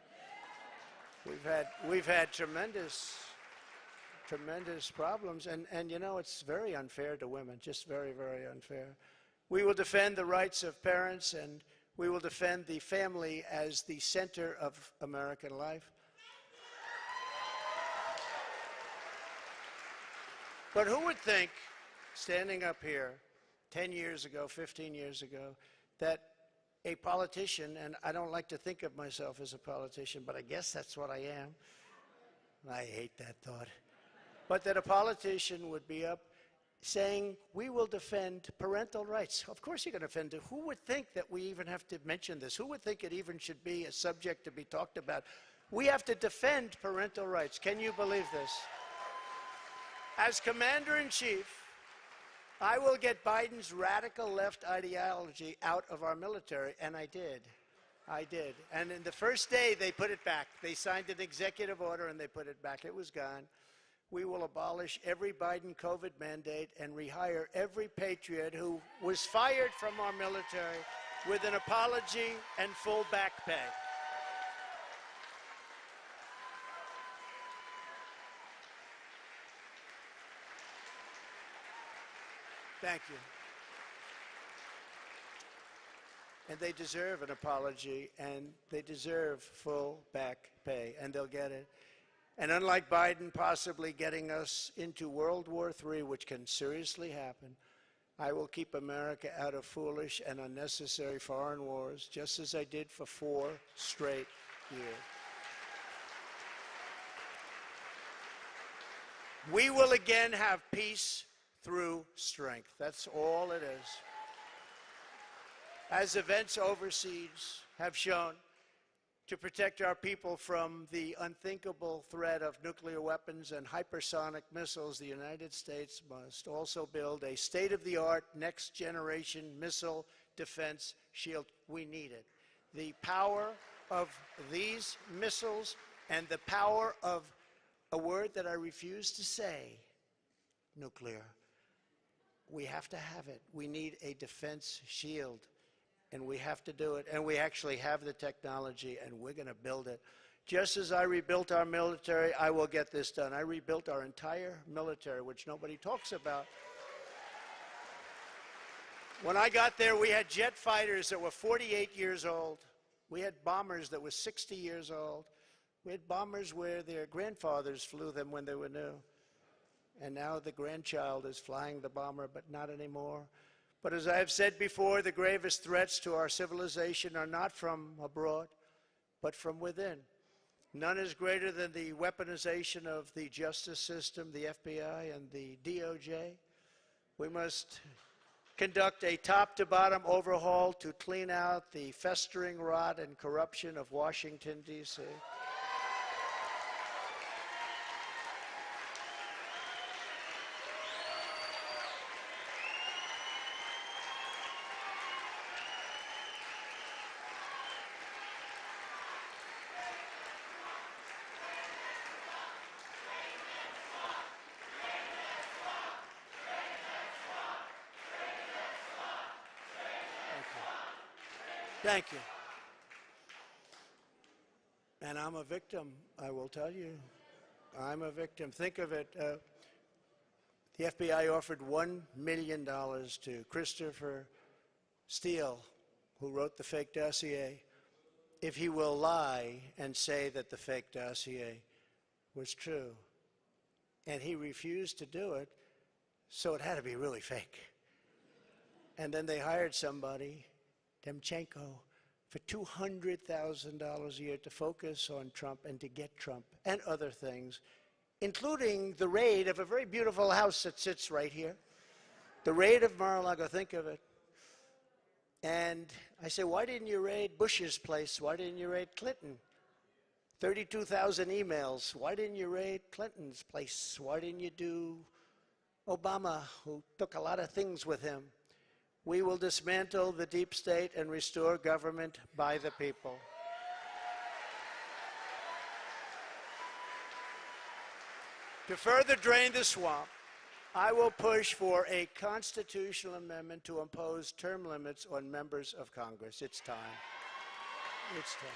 We've had tremendous problems, and you know, it's very unfair to women, just very, very unfair. We will defend the rights of parents, and we will defend the family as the center of American life. But who would think, standing up here 10 years ago, 15 years ago, that a politician, and I don't like to think of myself as a politician, but I guess that's what I am. I hate that thought. But that a politician would be up saying, we will defend parental rights. Of course you're going to defend it. Who would think that we even have to mention this? Who would think it even should be a subject to be talked about? We have to defend parental rights. Can you believe this? As Commander-in-Chief, I will get Biden's radical left ideology out of our military, and I did. I did. And in the first day, they put it back. They signed an executive order, and they put it back. It was gone. We will abolish every Biden COVID mandate and rehire every patriot who was fired from our military with an apology and full back pay. Thank you. And they deserve an apology, and they deserve full back pay, and they'll get it. And unlike Biden possibly getting us into World War III, which can seriously happen, I will keep America out of foolish and unnecessary foreign wars, just as I did for 4 straight years. We will again have peace through strength. That's all it is. As events overseas have shown, to protect our people from the unthinkable threat of nuclear weapons and hypersonic missiles, the United States must also build a state-of-the-art, next-generation missile defense shield. We need it. The power of these missiles and the power of a word that I refuse to say, nuclear. We have to have it. We need a defense shield, and we have to do it. And we actually have the technology, and we're going to build it. Just as I rebuilt our military, I will get this done. I rebuilt our entire military, which nobody talks about. When I got there, we had jet fighters that were 48 years old. We had bombers that were 60 years old. We had bombers where their grandfathers flew them when they were new. And now the grandchild is flying the bomber, but not anymore. But as I have said before, the gravest threats to our civilization are not from abroad, but from within. None is greater than the weaponization of the justice system, the FBI and the DOJ. We must conduct a top-to-bottom overhaul to clean out the festering rot and corruption of Washington, D.C. Thank you. And I'm a victim, I will tell you. I'm a victim. Think of it. The FBI offered $1 million to Christopher Steele, who wrote the fake dossier, if he will lie and say that the fake dossier was true. And he refused to do it, so it had to be really fake. And then they hired somebody, Demchenko, for $200,000 a year to focus on Trump and to get Trump and other things, including the raid of a very beautiful house that sits right here. The raid of Mar-a-Lago, think of it. And I say, why didn't you raid Bush's place? Why didn't you raid Clinton? 32,000 emails. Why didn't you raid Clinton's place? Why didn't you do Obama, who took a lot of things with him? We will dismantle the deep state and restore government by the people. To further drain the swamp, I will push for a constitutional amendment to impose term limits on members of Congress. It's time. It's time.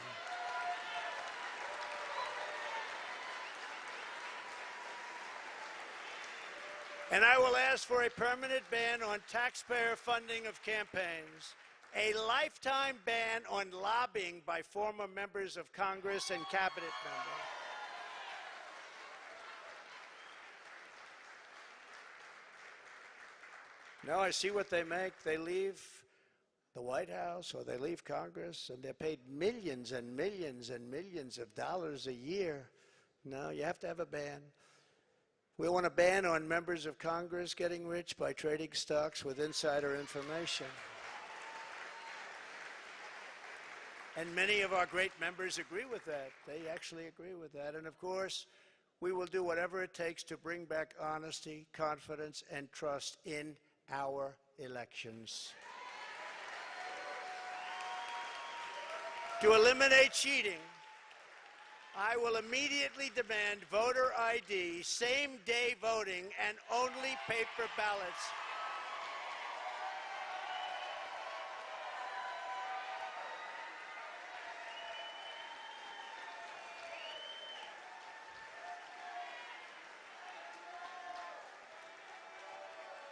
And I will ask for a permanent ban on taxpayer funding of campaigns, a lifetime ban on lobbying by former members of Congress and cabinet members. No, I see what they make. They leave the White House or they leave Congress and they're paid millions and millions and millions of dollars a year. No, you have to have a ban. We want a ban on members of Congress getting rich by trading stocks with insider information. And many of our great members agree with that. They actually agree with that. And of course, we will do whatever it takes to bring back honesty, confidence, and trust in our elections. To eliminate cheating, I will immediately demand voter ID, same-day voting, and only paper ballots.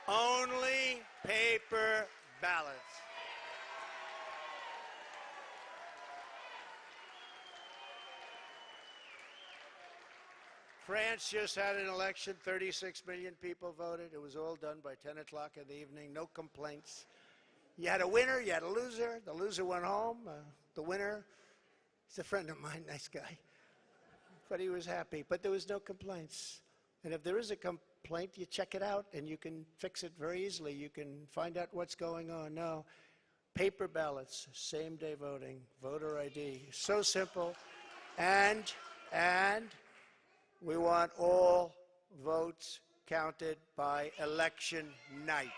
Only paper ballots. France just had an election. 36 million people voted. It was all done by 10 o'clock in the evening. No complaints. You had a winner, you had a loser. The loser went home. The winner, he's a friend of mine, nice guy. But he was happy. But there was no complaints. And if there is a complaint, you check it out, and you can fix it very easily. You can find out what's going on. No, paper ballots, same-day voting, voter ID. So simple. And we want all votes counted by election night.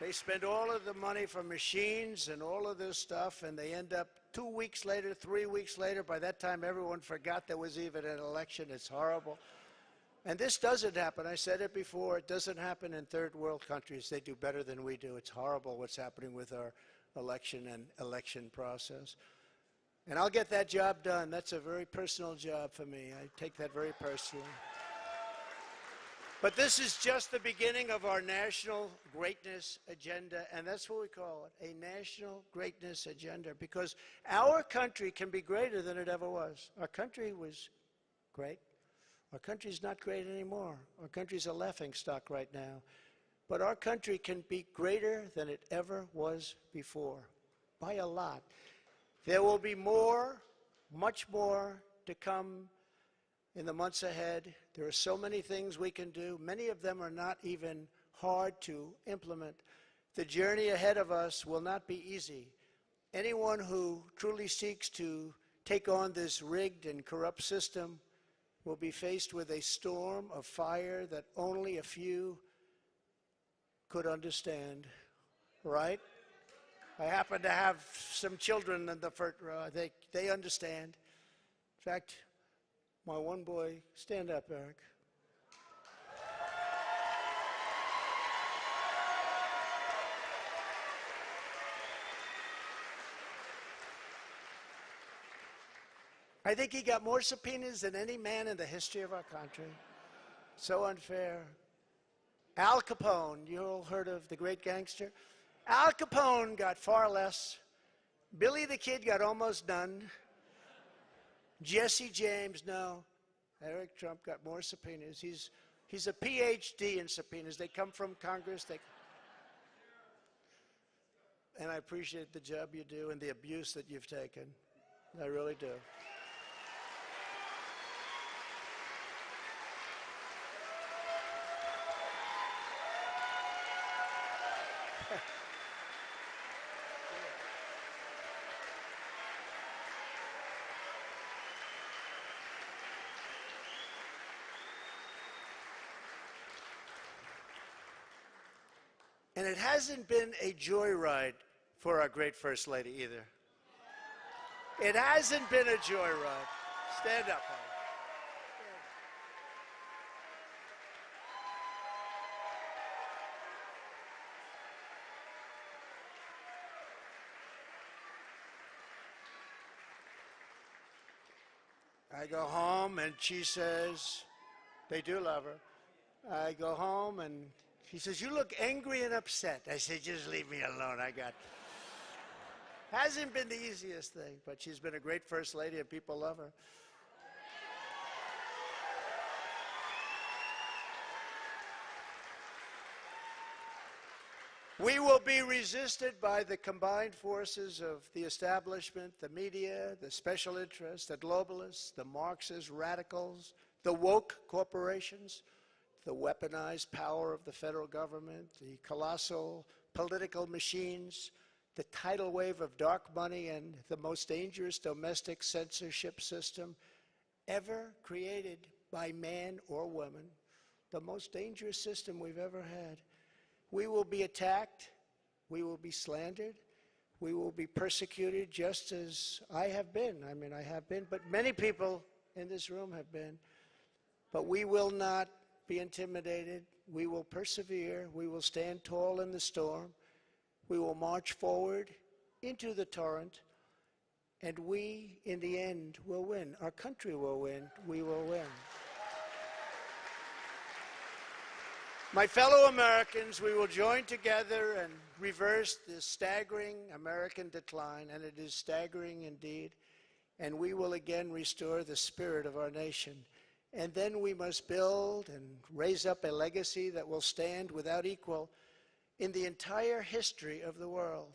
They spend all of the money for machines and all of this stuff, and they end up 2 weeks later, 3 weeks later. By that time, everyone forgot there was even an election. It's horrible. And this doesn't happen. I said it before. It doesn't happen in third world countries. They do better than we do. It's horrible what's happening with our election and election process. And I'll get that job done. That's a very personal job for me. I take that very personally. But this is just the beginning of our national greatness agenda, and that's what we call it, a national greatness agenda, because our country can be greater than it ever was. Our country was great. Our country's not great anymore. Our country's a laughingstock right now. But our country can be greater than it ever was before, by a lot. There will be more, much more to come in the months ahead. There are so many things we can do. Many of them are not even hard to implement. The journey ahead of us will not be easy. Anyone who truly seeks to take on this rigged and corrupt system will be faced with a storm of fire that only a few could understand, right? I happen to have some children in the front row. They understand. In fact, my one boy, stand up, Eric. I think he got more subpoenas than any man in the history of our country. So unfair. Al Capone, you all heard of the great gangster? Al Capone got far less. Billy the Kid got almost none. Jesse James, no. Eric Trump got more subpoenas. He's a PhD in subpoenas. They come from Congress. And I appreciate the job you do and the abuse that you've taken. I really do. And it hasn't been a joyride for our great First Lady either. It hasn't been a joyride. Stand up, honey. I go home and she says, they do love her. I go home and she says, you look angry and upset. I say, just leave me alone. Hasn't been the easiest thing, but she's been a great First Lady and people love her. We will be resisted by the combined forces of the establishment, the media, the special interests, the globalists, the Marxist radicals, the woke corporations, the weaponized power of the federal government, the colossal political machines, the tidal wave of dark money, and the most dangerous domestic censorship system ever created by man or woman, the most dangerous system we've ever had. We will be attacked, we will be slandered, we will be persecuted just as I have been. I mean, I have been, but many people in this room have been. But we will not be intimidated. We will persevere. We will stand tall in the storm. We will march forward into the torrent, and we, in the end, will win. Our country will win. We will win. My fellow Americans, we will join together and reverse this staggering American decline, and it is staggering indeed, and we will again restore the spirit of our nation. And then we must build and raise up a legacy that will stand without equal in the entire history of the world.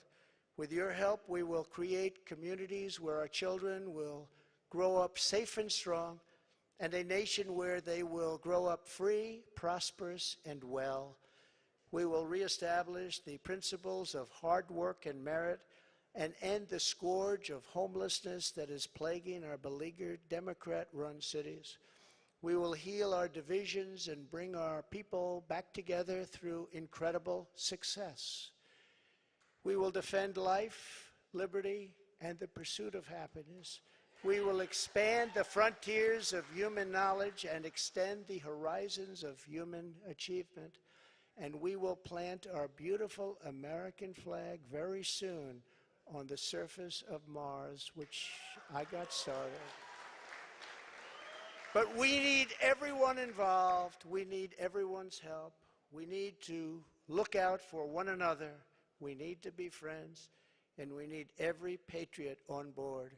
With your help, we will create communities where our children will grow up safe and strong, and a nation where they will grow up free, prosperous, and well. We will reestablish the principles of hard work and merit and end the scourge of homelessness that is plaguing our beleaguered Democrat-run cities. We will heal our divisions and bring our people back together through incredible success. We will defend life, liberty, and the pursuit of happiness. We will expand the frontiers of human knowledge and extend the horizons of human achievement. And we will plant our beautiful American flag very soon on the surface of Mars, which I got started. But we need everyone involved. We need everyone's help. We need to look out for one another. We need to be friends. And we need every patriot on board.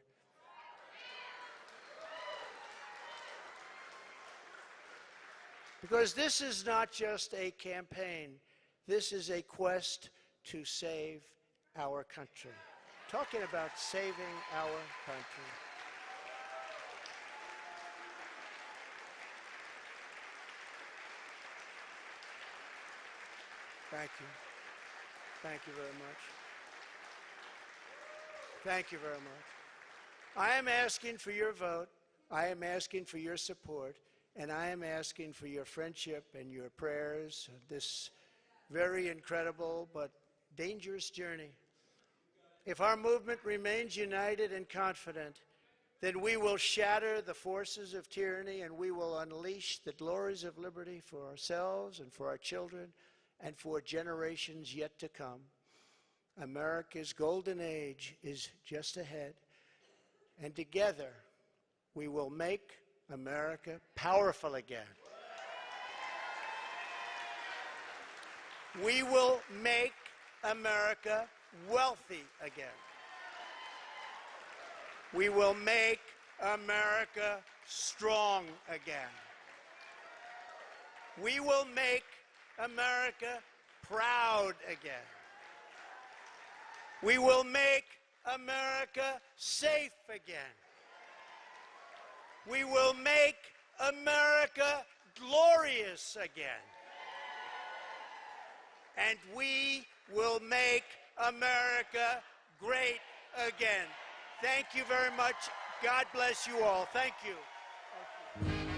Because this is not just a campaign. This is a quest to save our country. Talking about saving our country. Thank you. Thank you very much. Thank you very much. I am asking for your vote. I am asking for your support. And I am asking for your friendship and your prayers on this very incredible but dangerous journey. If our movement remains united and confident, then we will shatter the forces of tyranny and we will unleash the glories of liberty for ourselves and for our children and for generations yet to come. America's golden age is just ahead, and together we will make America powerful again. We will make America wealthy again. We will make America strong again. We will make America proud again. We will make America safe again. We will make America glorious again. And we will make America great again. Thank you very much. God bless you all. Thank you. Thank you.